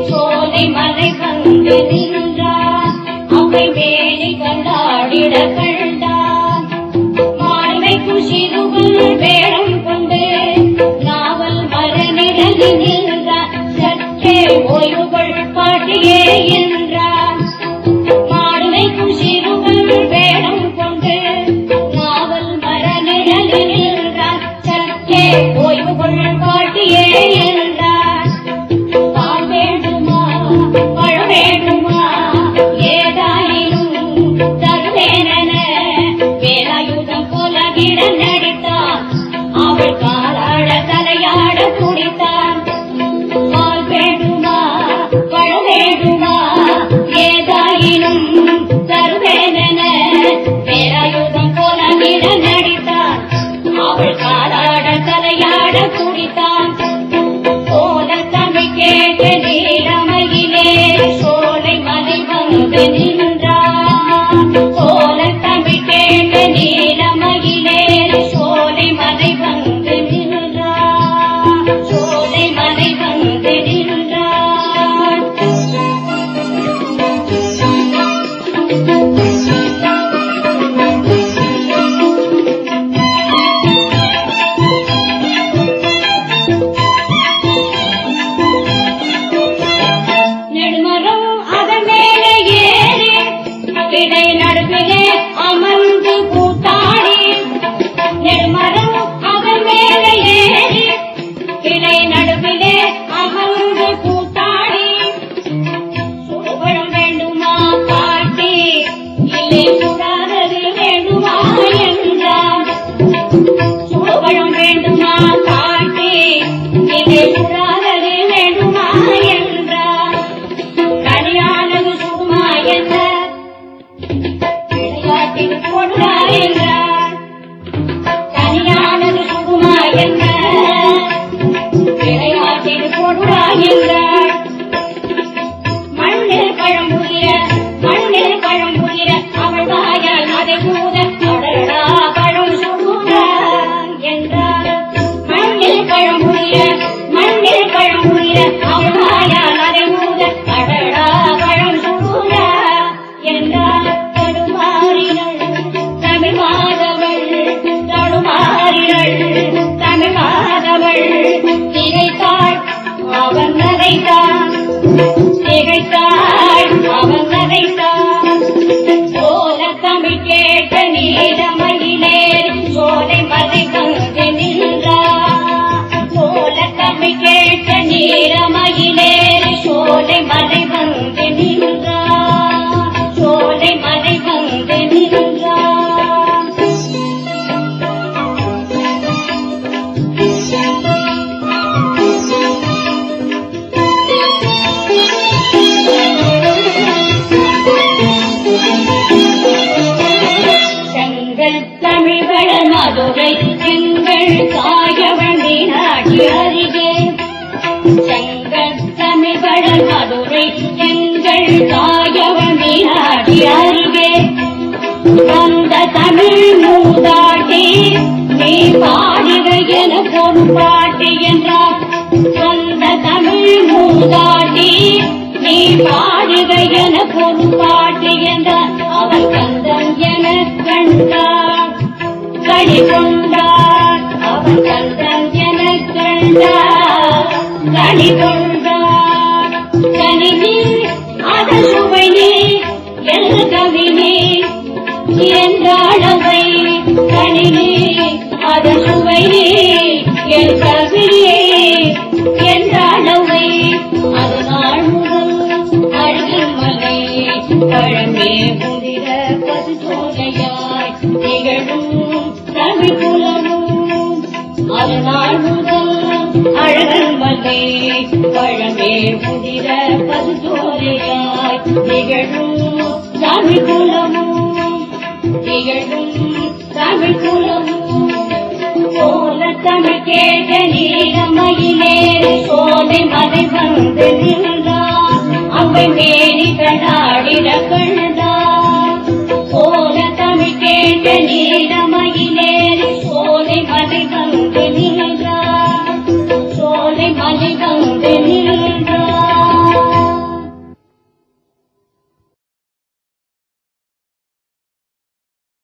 சோலை மலை வந்து நின்றார் அவை வேணி கண்டாடிட கண்டார் மாலைக்கும் சிறுவல் வேடம் கொண்டு நாவல் மரநிழலில் நின்றார் சற்றே ஓய்வுகள் பாட்டியே என்றார் மாலைக்கும் சிறுவல் வேடம் கொண்டு நாவல் மரநிழலில் நின்றார் சற்றே ஓய்வுகள் பாட்டியே தமிழ் மூதாட்டி நீ பாடுக என பொறுப்பாட்டி என்றார். சொந்த தமிழ் மூதாட்டி நீ பாடுக என பொறுப்பாட்டி என்றார். அவர் கந்தன் என கண்டார் கடி கொண்டார். அவர் கந்தன் என கண்டார் கடி கொண்டார். கனினி அதன் சுவை நீ எல் கவினி என்றாளவை கணினி அதன் சுவை என் கவியே என்றாளவை. அதனால் முதல் அழகின் மலை பழமே முதிர பது நாள் முதல் அழகன் மல்லை பழமே முதிர பசுதோரையாய் திகழும் தமிழ் குலமும் தமிழ் குலமும் சோழ தமிழ் கேட்ட நீலமயிலேறி சோலை மலை வந்து நின்றார் அவை மேனி கடாடிட கண்டார் சோழ தமிழ் கேட்ட நீலமயிலேறி சோலை மலை வந்து நின்றார் சோலை மலை வந்து நின்றார்